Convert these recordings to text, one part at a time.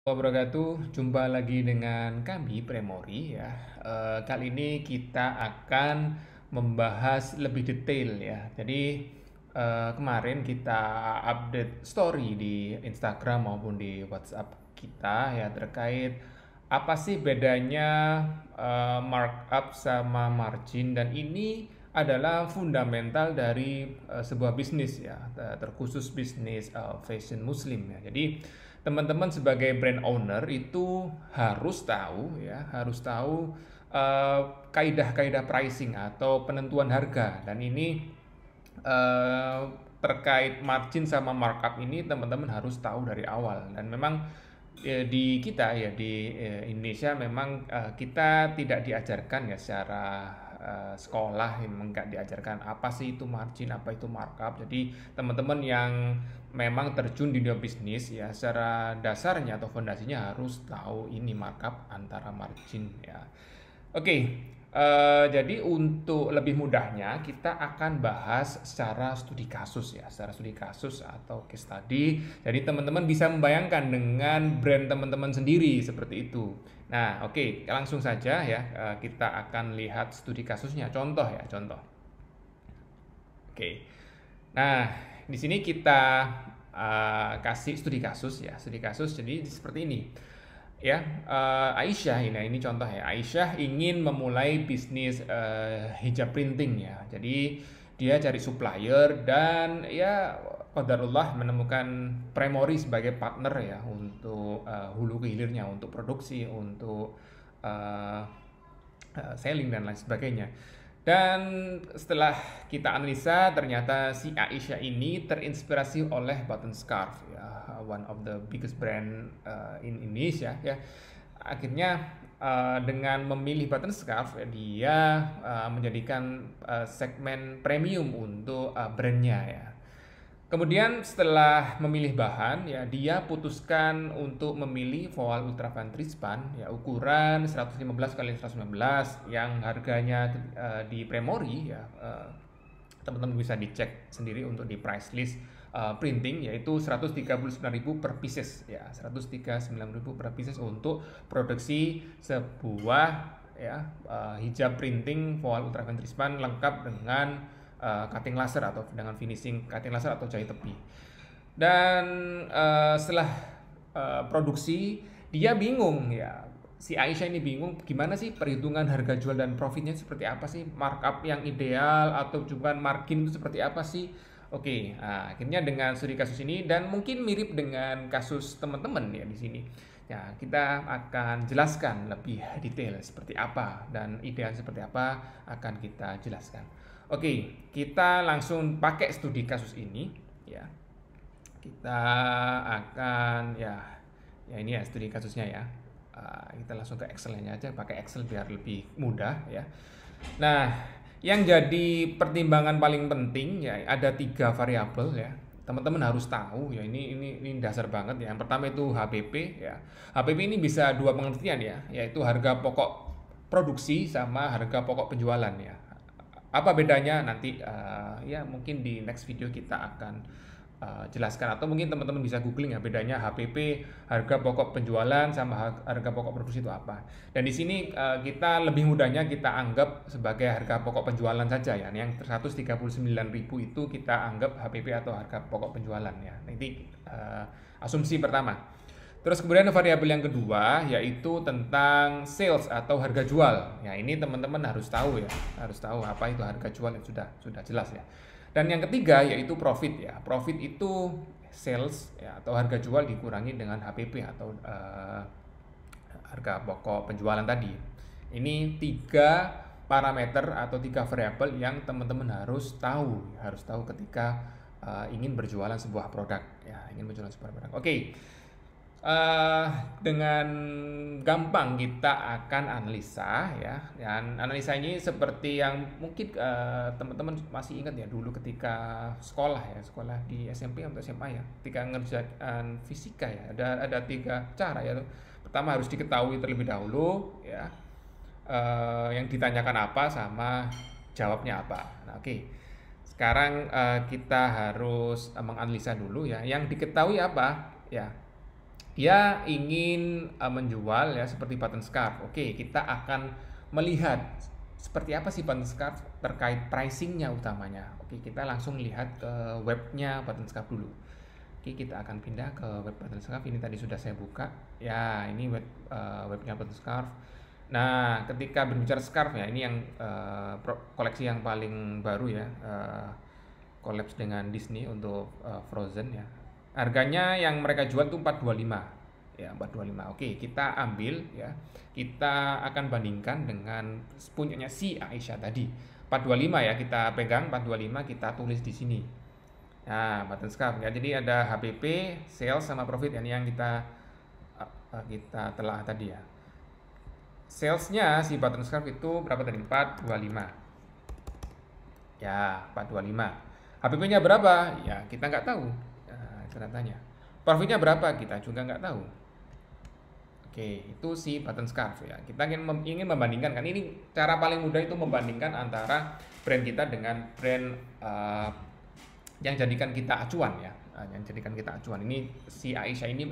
Wabarakatuh, jumpa lagi dengan kami Premori ya. Kali ini kita akan membahas lebih detail ya. Jadi kemarin kita update story di Instagram maupun di WhatsApp kita ya terkait apa sih bedanya markup sama margin, dan ini adalah fundamental dari sebuah bisnis ya, terkhusus bisnis fashion muslim ya. Jadi teman-teman sebagai brand owner itu harus tahu ya, harus tahu eh, kaidah-kaidah pricing atau penentuan harga, dan ini eh, terkait margin sama markup ini teman-teman harus tahu dari awal. Dan memang di kita ya di Indonesia memang kita tidak diajarkan ya secara sekolah, memang nggak diajarkan apa sih itu margin, apa itu markup. Jadi teman-teman yang memang terjun di dunia bisnis ya secara dasarnya atau fondasinya harus tahu ini markup antara margin ya. Oke, jadi untuk lebih mudahnya kita akan bahas secara studi kasus ya, secara studi kasus atau case study. Jadi teman-teman bisa membayangkan dengan brand teman-teman sendiri seperti itu. Nah, oke, langsung saja ya, kita akan lihat studi kasusnya. Contoh ya, contoh. Oke. Nah, di sini kita kasih studi kasus ya, studi kasus. Jadi seperti ini ya. Aisyah, ini contoh ya. Aisyah ingin memulai bisnis hijab printing ya. Jadi dia cari supplier dan ya qadarullah menemukan Premori sebagai partner ya untuk hulu ke hilirnya, untuk produksi, untuk eh, selling dan lain sebagainya. Dan setelah kita analisa, ternyata si Aisyah ini terinspirasi oleh Button Scarf ya, one of the biggest brand in Indonesia ya. Akhirnya dengan memilih Button Scarf ya, dia menjadikan segmen premium untuk brandnya ya. Kemudian setelah memilih bahan ya, dia putuskan untuk memilih voile ultra fan Trispan ya, ukuran 115 kali 119 yang harganya di Premori ya, teman-teman bisa dicek sendiri untuk di price list printing, yaitu 139.000 per pieces ya, 139.000 per pieces untuk produksi sebuah ya hijab printing voile ultra fan Trispan lengkap dengan cutting laser atau dengan finishing cutting laser atau jahit tepi. Dan setelah produksi, dia bingung ya. Si Aisyah ini bingung gimana sih perhitungan harga jual dan profitnya seperti apa sih, markup yang ideal atau juga margin itu seperti apa sih. Oke, nah, akhirnya dengan studi kasus ini dan mungkin mirip dengan kasus teman-teman ya di sini. Ya, kita akan jelaskan lebih detail seperti apa dan ideal seperti apa akan kita jelaskan. Oke, kita langsung pakai studi kasus ini ya. Kita akan ya ini ya studi kasusnya ya. Kita langsung ke Excel-nya aja, pakai Excel biar lebih mudah ya. Nah, yang jadi pertimbangan paling penting ya ada tiga variabel ya. Teman-teman harus tahu ya, ini dasar banget ya. Yang pertama itu HPP ya. HPP ini bisa dua pengertian ya, yaitu harga pokok produksi sama harga pokok penjualan ya. Apa bedanya nanti ya mungkin di next video kita akan jelaskan, atau mungkin teman-teman bisa googling ya bedanya HPP, harga pokok penjualan, sama harga pokok produksi itu apa. Dan di sini kita lebih mudahnya kita anggap sebagai harga pokok penjualan saja ya. Yang 139.000 itu kita anggap HPP atau harga pokok penjualan ya. Nanti asumsi pertama. Terus kemudian variabel yang kedua yaitu tentang sales atau harga jual. Ya, ini teman-teman harus tahu ya, harus tahu apa itu harga jual yang sudah jelas ya. Dan yang ketiga yaitu profit ya. Profit itu sales ya atau harga jual dikurangi dengan HPP atau harga pokok penjualan tadi. Ini tiga parameter atau tiga variabel yang teman-teman harus tahu ketika ingin berjualan sebuah produk ya, ingin berjualan sebuah produk. Oke. eh dengan gampang kita akan analisa ya, dan analisa ini seperti yang mungkin teman-teman masih ingat ya dulu ketika sekolah di SMP atau SMA ya, ketika ngerjain fisika ya, ada tiga cara ya. Pertama harus diketahui terlebih dahulu ya, yang ditanyakan apa sama jawabnya apa. Nah, oke. Sekarang kita harus menganalisa dulu ya, yang diketahui apa ya. Dia ingin menjual ya seperti button scarf. Oke, kita akan melihat seperti apa sih button scarf terkait pricingnya utamanya. Oke, kita langsung lihat ke webnya button scarf dulu. Oke, kita akan pindah ke web button scarf. Ini tadi sudah saya buka. Ya, ini webnya button scarf. Nah, ketika berbicara scarf ya, ini yang koleksi yang paling baru ya, collabs dengan Disney untuk Frozen ya. Harganya yang mereka jual tuh 425. Ya, 425. Oke, kita ambil ya. Kita akan bandingkan dengan punyanya si Aisyah tadi. 425 ya, kita pegang 425, kita tulis di sini. Nah, button scarf ya. Jadi ada HPP, sales sama profit ya, ini yang kita telah tadi ya. Salesnya si button scarf itu berapa tadi? 425. Ya, 425. HPP-nya berapa? Ya, kita nggak tahu. Nah, itu tanya. Profitnya berapa? Kita juga nggak tahu. Oke, itu si button scarf ya. Kita ingin membandingkan kan, ini cara paling mudah itu membandingkan antara brand kita dengan brand yang jadikan kita acuan ya. Yang jadikan kita acuan. Ini si Aisyah ini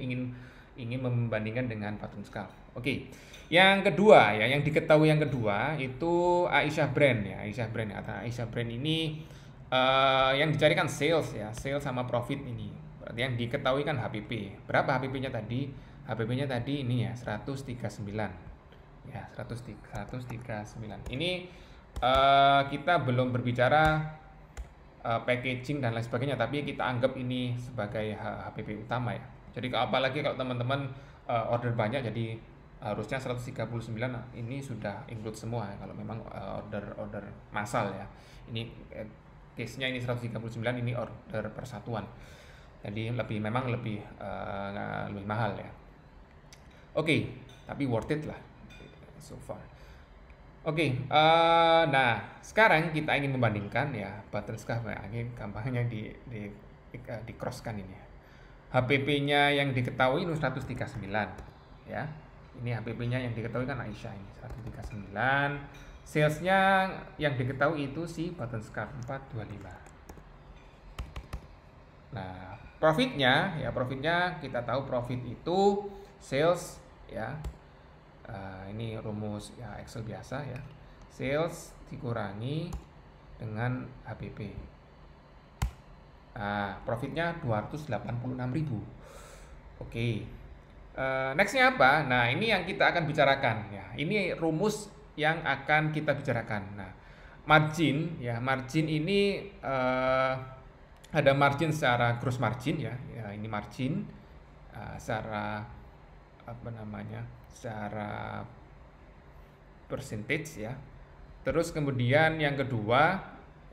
ingin membandingkan dengan button scarf. Oke. Yang kedua ya, yang diketahui yang kedua itu Aisyah brand ya. Aisyah brand ya. Aisyah brand ini yang dicarikan sales ya, sales sama profit ini. Berarti yang diketahui kan HPP. Berapa HPP-nya tadi? HPP-nya tadi ini ya 139. Ya, 139. Ini kita belum berbicara packaging dan lain sebagainya, tapi kita anggap ini sebagai HPP utama ya. Jadi apalagi kalau teman-teman order banyak, jadi harusnya 139 ini sudah include semua ya, kalau memang order massal ya. Ini case-nya ini 139, ini order persatuan. Jadi memang lebih mahal ya. Oke, tapi worth it lah so far. Oke, nah sekarang kita ingin membandingkan ya button scarf ya. Ini gampangnya di crosskan ini ya. HPP-nya yang diketahui itu 139 ya. Ini HPP-nya yang diketahui kan Aisyah ini 139. Sales-nya yang diketahui itu si button scarf 425. Nah, profitnya kita tahu profit itu sales ya. Ini rumus ya Excel biasa ya. Sales dikurangi dengan HPP. Profitnya 286.000. Oke. Nextnya apa? Nah, ini yang kita akan bicarakan ya. Ini rumus yang akan kita bicarakan. Nah, margin ya, margin ini ada margin secara gross margin ya. Ya, ini margin secara secara percentage ya. Terus kemudian yang kedua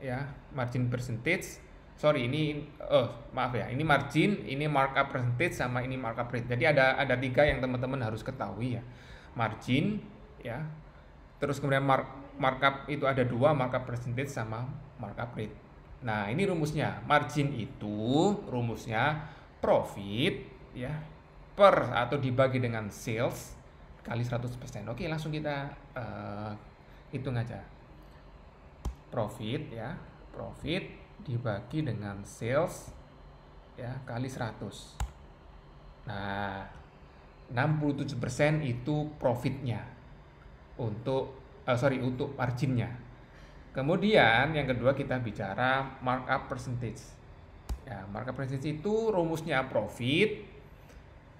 ya, margin percentage. Sorry, ini maaf ya. Ini margin, ini markup percentage sama ini markup rate. Jadi ada tiga yang teman-teman harus ketahui ya. Margin ya. Terus kemudian markup itu ada dua, markup percentage sama markup rate. Nah, ini rumusnya. Margin itu rumusnya profit ya per atau dibagi dengan sales kali 100%. Oke, langsung kita hitung aja. Profit ya, profit dibagi dengan sales ya kali 100. Nah, 67% itu profitnya untuk marginnya. Kemudian yang kedua kita bicara markup percentage. Ya, markup percentage itu rumusnya profit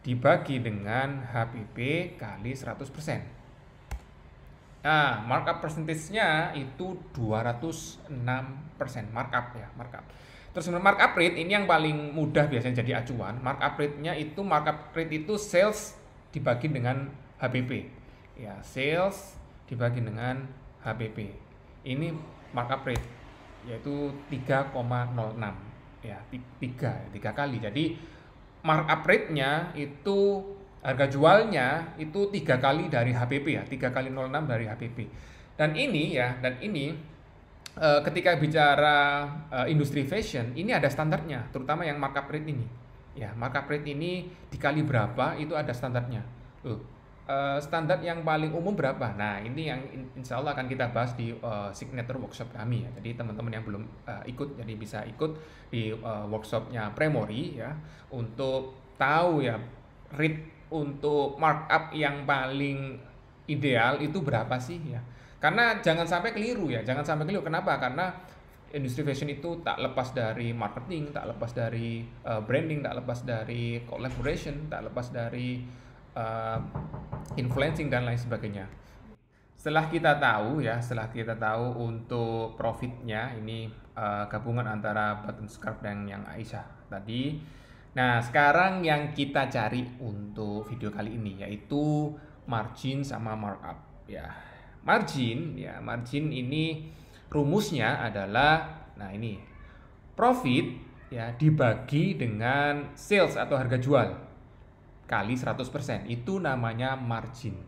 dibagi dengan HPP kali 100%. Nah, markup percentage-nya itu 206% markup ya, markup. Terus markup rate ini yang paling mudah biasanya jadi acuan. Markup rate-nya itu sales dibagi dengan HPP. Ya, sales dibagi dengan HPP. Ini markup rate yaitu 3,06 ya, 3 kali. Jadi markup rate-nya itu harga jualnya itu 3 kali dari HPP ya, 3 kali 06 dari HPP. Dan ini ketika bicara industri fashion, ini ada standarnya, terutama yang markup rate ini. Ya, markup rate ini dikali berapa itu ada standarnya. Standar yang paling umum berapa? Nah, ini yang insya Allah akan kita bahas di signature workshop kami ya. Jadi teman-teman yang belum ikut, jadi bisa ikut di workshopnya Premori ya, untuk tahu ya rate untuk markup yang paling ideal itu berapa sih ya? Karena jangan sampai keliru ya, jangan sampai keliru. Kenapa? Karena industri fashion itu tak lepas dari marketing, tak lepas dari branding, tak lepas dari collaboration, tak lepas dari uh, influencing dan lain sebagainya. Setelah kita tahu untuk profitnya ini gabungan antara button scarf dan yang Aisyah tadi. Nah, sekarang yang kita cari untuk video kali ini yaitu margin sama markup ya. Margin ini rumusnya adalah nah ini profit ya dibagi dengan sales atau harga jual kali 100%, itu namanya margin.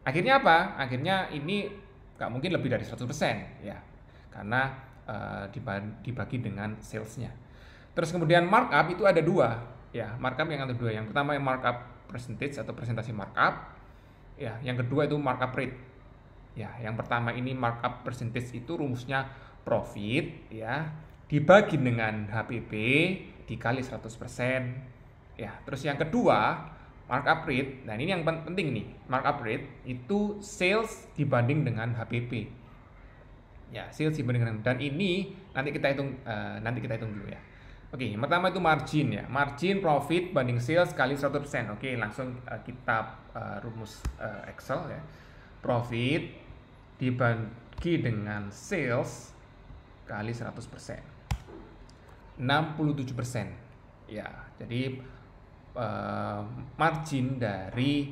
Akhirnya apa? Akhirnya ini nggak mungkin lebih dari 100% ya, karena dibagi dengan salesnya. Terus kemudian markup itu ada dua ya, markup yang ada dua. Yang pertama yang markup percentage atau presentasi markup ya, yang kedua itu markup rate ya. Yang pertama ini markup percentage itu rumusnya profit ya dibagi dengan HPP dikali 100% ya. Terus yang kedua markup rate, nah ini yang penting nih, markup rate itu sales dibanding dengan HPP. Ya, sales dibanding dengan, dan ini nanti kita hitung dulu ya. Oke, yang pertama itu margin ya. Margin profit banding sales kali 100%. Oke, langsung kita rumus Excel ya. Profit dibagi dengan sales kali 100%. 67%. Ya, jadi margin dari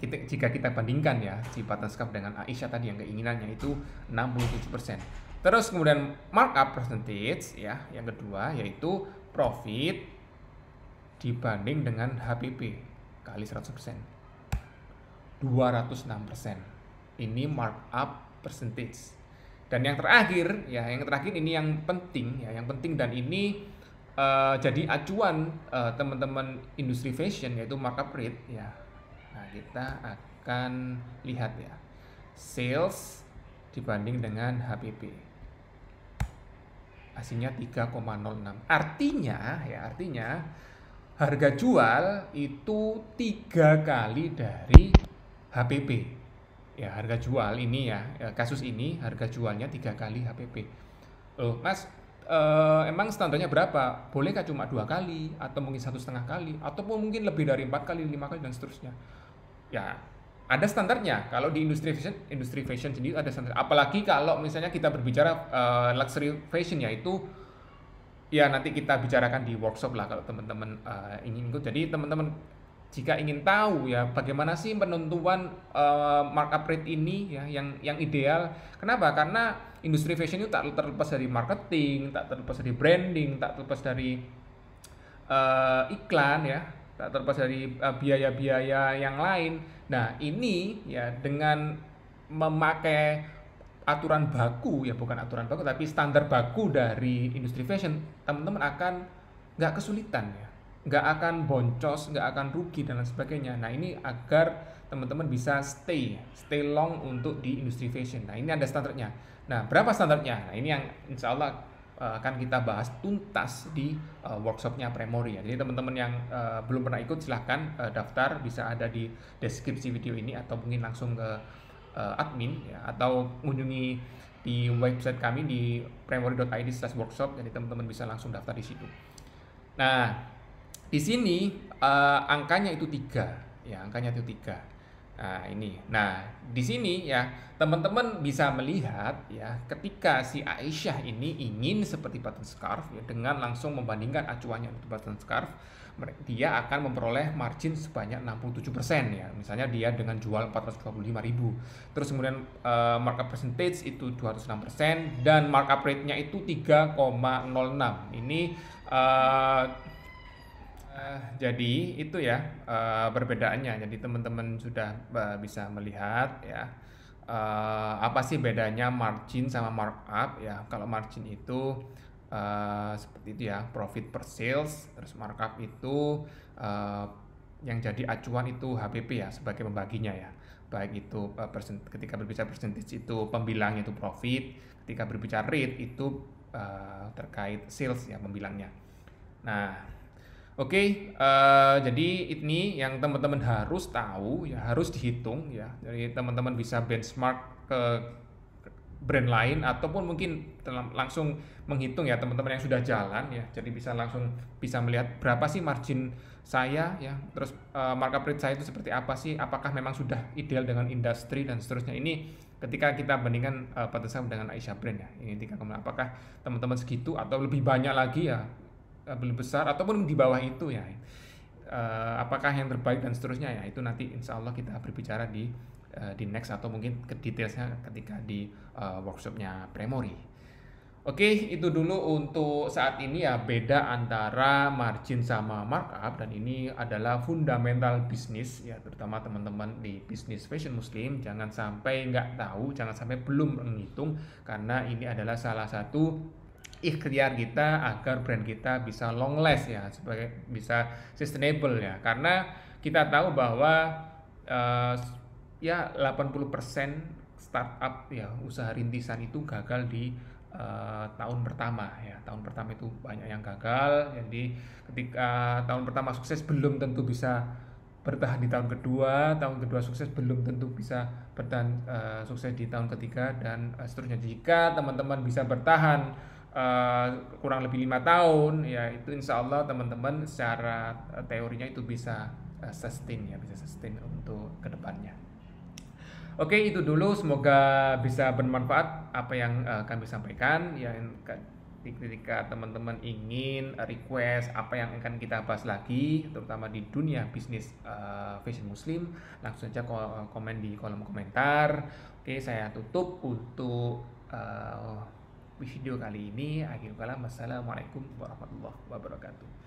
jika kita bandingkan ya si button scarf dengan Aisyah tadi yang keinginannya itu 67%. Terus kemudian markup percentage ya, yang kedua yaitu profit dibanding dengan HPP kali 100%. 206%. Ini markup percentage. Dan yang terakhir ini yang penting ya, yang penting dan ini jadi acuan teman-teman industri fashion yaitu markup rate ya. Nah, kita akan lihat ya. Sales dibanding dengan HPP. Hasilnya 3,06. Artinya harga jual itu 3 kali dari HPP. Ya, harga jual ini ya, kasus ini harga jualnya 3 kali HPP. Loh, Mas, emang standarnya berapa? Bolehkah cuma 2 kali atau mungkin 1,5 kali ataupun mungkin lebih dari 4 kali, 5 kali dan seterusnya? Ya, ada standarnya. Kalau di industri fashion sendiri ada standar. Apalagi kalau misalnya kita berbicara luxury fashion, yaitu ya nanti kita bicarakan di workshop lah kalau teman-teman ingin ikut. Jadi teman-teman jika ingin tahu ya bagaimana sih penentuan markup rate ini ya yang ideal. Kenapa? Karena industri fashion itu tak terlepas dari marketing, tak terlepas dari branding, tak terlepas dari iklan ya, tak terlepas dari biaya-biaya yang lain. Nah, ini ya dengan memakai aturan baku ya, bukan aturan baku tapi standar baku dari industri fashion, teman-teman akan nggak kesulitan ya, nggak akan boncos, nggak akan rugi dan lain sebagainya. Nah, ini agar teman-teman bisa stay long untuk di industri fashion. Nah, ini ada standarnya. Nah, berapa standarnya? Nah, ini yang insya Allah akan kita bahas tuntas di workshopnya Premori ya. Jadi teman-teman yang belum pernah ikut silahkan daftar, bisa ada di deskripsi video ini atau mungkin langsung ke admin ya, atau mengunjungi di website kami di premori.id/workshop. Jadi teman-teman bisa langsung daftar di situ. Nah, di sini angkanya itu 3 ya, angkanya itu 3. Nah, ini. Nah, di sini ya teman-teman bisa melihat ya ketika si Aisyah ini ingin seperti button scarf ya, dengan langsung membandingkan acuannya untuk button scarf, dia akan memperoleh margin sebanyak 67% ya. Misalnya dia dengan jual 425.000. Terus kemudian markup percentage itu 206% dan markup rate-nya itu 3,06. Ini jadi itu ya perbedaannya. Jadi teman-teman sudah bisa melihat ya apa sih bedanya margin sama markup ya. Kalau margin itu seperti itu ya, profit per sales. Terus markup itu yang jadi acuan itu HPP ya, sebagai pembaginya ya. Baik itu ketika berbicara percentage itu pembilangnya itu profit, ketika berbicara rate itu terkait sales ya pembilangnya. Nah, Oke, jadi ini yang teman-teman harus tahu ya, harus dihitung ya. Jadi teman-teman bisa benchmark ke brand lain ataupun mungkin langsung menghitung ya teman-teman yang sudah jalan ya. Jadi bisa langsung bisa melihat berapa sih margin saya ya. Terus markup rate saya itu seperti apa sih? Apakah memang sudah ideal dengan industri dan seterusnya. Ini ketika kita bandingkan Pathasam dengan Aisyah Brand ya. Ini 3, apakah teman-teman segitu atau lebih banyak lagi ya, lebih besar ataupun di bawah itu ya. Apakah yang terbaik dan seterusnya ya, itu nanti insya Allah kita berbicara di next atau mungkin ke detailsnya ketika di workshopnya Premori. Oke, itu dulu untuk saat ini ya, beda antara margin sama markup, dan ini adalah fundamental bisnis ya, terutama teman-teman di bisnis fashion muslim jangan sampai nggak tahu, jangan sampai belum menghitung, karena ini adalah salah satu ikhtiar kita agar brand kita bisa long last ya, sebagai bisa sustainable ya, karena kita tahu bahwa uh, ya 80% startup ya, usaha rintisan itu gagal di tahun pertama ya. Tahun pertama itu banyak yang gagal, jadi ketika tahun pertama sukses belum tentu bisa bertahan di tahun kedua sukses belum tentu bisa bertahan sukses di tahun ketiga, dan seterusnya. Jika teman-teman bisa bertahan kurang lebih 5 tahun ya, itu insya Allah teman-teman secara teorinya itu bisa sustain ya, bisa sustain untuk kedepannya. Oke, itu dulu, semoga bisa bermanfaat apa yang kami sampaikan ya. Ketika teman-teman ingin request apa yang akan kita bahas lagi, terutama di dunia bisnis fashion muslim, langsung saja komen di kolom komentar. Oke, saya tutup untuk video kali ini. Akhirul kalam, wassalamualaikum warahmatullahi wabarakatuh.